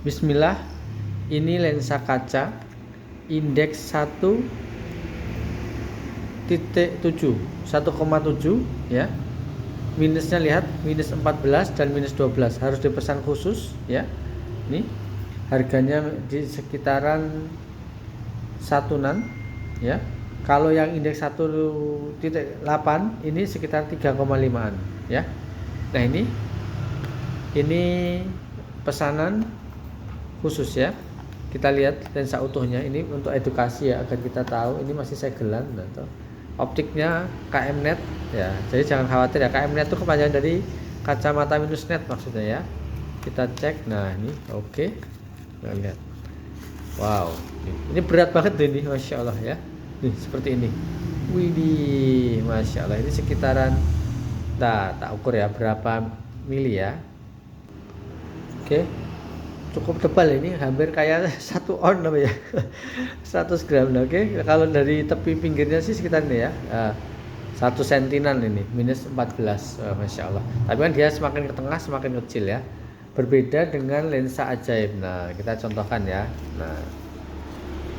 Bismillah, ini lensa kaca indeks 1,7 ya. Minusnya lihat minus 14 dan minus 12, harus dipesan khusus ya. Ini harganya di sekitaran 1-an ya. Kalau yang indeks 1,8 ini sekitar 3,5-an ya. Nah, ini pesanan khusus ya. Kita lihat lensa utuhnya ini untuk edukasi ya, agar kita tahu ini masih segelan atau optiknya KM-net ya. Jadi jangan khawatir ya, KM-net itu kepanjangan dari kacamata minus net maksudnya ya. Kita cek. Nah, ini oke. Nah, lihat. Wow, ini berat banget ini, Masya Allah ya. Nih seperti ini. Widih, Masya Allah, ini sekitaran tak ukur ya berapa mili ya. Oke, cukup tebal ini, hampir kayak 1 on apa ya. 100 gram. Oke, kalau dari tepi pinggirnya sih sekitar ini ya, 1 sentinan ini, minus 14. Masya Allah. Tapi kan dia semakin ke tengah semakin kecil ya, berbeda dengan lensa ajaib. Nah, kita contohkan ya. Nah,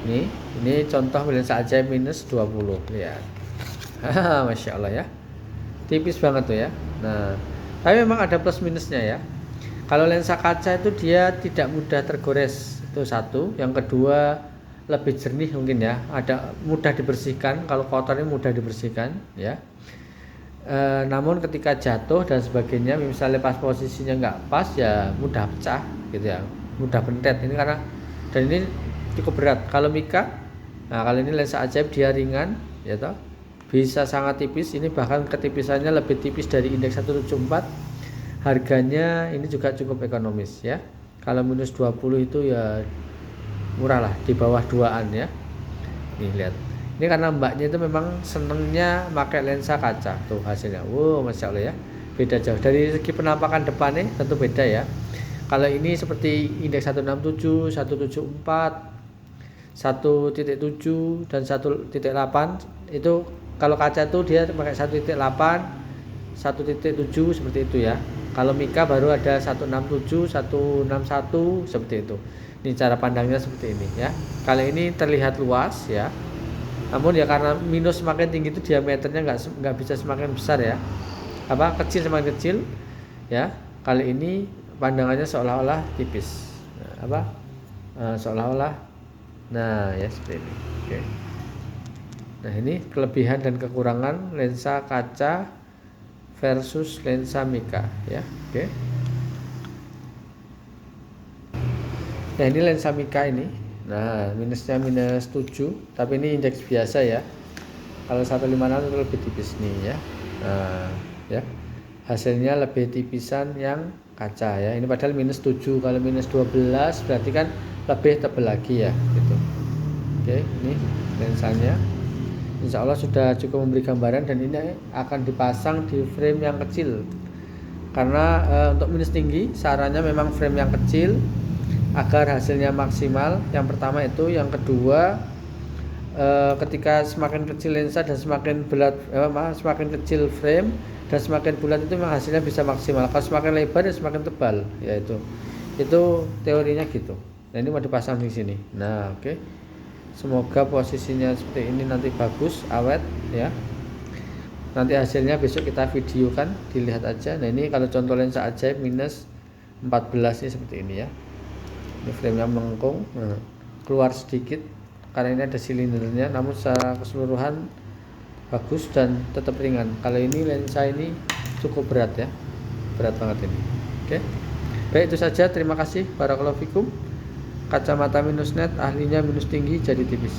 ini contoh lensa ajaib minus 20 ya. Masya Allah ya, tipis banget tuh ya. Nah, tapi memang ada plus minusnya ya. Kalau lensa kaca itu dia tidak mudah tergores, itu satu. Yang kedua, lebih jernih mungkin ya, ada mudah dibersihkan. Kalau kotor ini mudah dibersihkan ya. Namun ketika jatuh dan sebagainya, misalnya pas posisinya nggak pas ya mudah pecah gitu ya, mudah bentet. Ini karena, dan ini cukup berat. Kalau Mika, nah kalau ini lensa ajaib dia ringan ya toh, bisa sangat tipis. Ini bahkan ketipisannya lebih tipis dari indeks 174. Harganya ini juga cukup ekonomis ya. Kalau minus 20 itu ya murah lah, di bawah 2-an ya. Nih lihat, ini karena mbaknya itu memang senengnya pakai lensa kaca. Tuh hasilnya, wow, Masya Allah ya, beda jauh. Dari segi penampakan depannya tentu beda ya. Kalau ini seperti indeks 167, 174, 1.7 dan 1.8. Itu kalau kaca itu dia pakai 1.8, 1.7 seperti itu ya. Kalau Mika baru ada 167, 161 seperti itu. Ini cara pandangnya seperti ini ya. Kalau ini terlihat luas ya. Namun ya karena minus semakin tinggi itu diameternya nggak bisa semakin besar ya. Kecil semakin kecil ya. Kali ini pandangannya seolah-olah tipis. Seolah-olah. Nah, ya seperti ini. Oke. Nah, ini kelebihan dan kekurangan lensa kaca versus lensa Mika ya. Oke. Nah, ini lensa Mika ini. Nah, minusnya minus 7, tapi ini indeks biasa ya. Kalau 156 itu lebih tipis nih ya. Nah, ya. Hasilnya lebih tipisan yang kaca ya. Ini padahal minus 7, kalau minus 12 berarti kan lebih tebal lagi ya gitu. Oke, ini lensanya. Insya Allah sudah cukup memberi gambaran, dan ini akan dipasang di frame yang kecil. Karena untuk minus tinggi sarannya memang frame yang kecil agar hasilnya maksimal. Yang pertama itu, yang kedua ketika semakin kecil lensa dan semakin bulat, semakin kecil frame dan semakin bulat itu memang hasilnya bisa maksimal. Kalau semakin lebar ya semakin tebal, ya itu teorinya gitu. Nah, ini mau dipasang di sini. Nah, oke. Semoga posisinya seperti ini nanti bagus, awet ya. Nanti hasilnya besok kita videokan, dilihat aja. Nah, ini kalau contoh lensa ajaib minus 14 ini seperti ini ya. Ini frame-nya melengkung, keluar sedikit karena ini ada silindernya, namun secara keseluruhan bagus dan tetap ringan. Kalau ini lensa ini cukup berat ya, berat banget ini. Oke, baik, itu saja. Terima kasih. Barakallahu fikum. Kacamata minus net, ahlinya minus tinggi jadi tipis.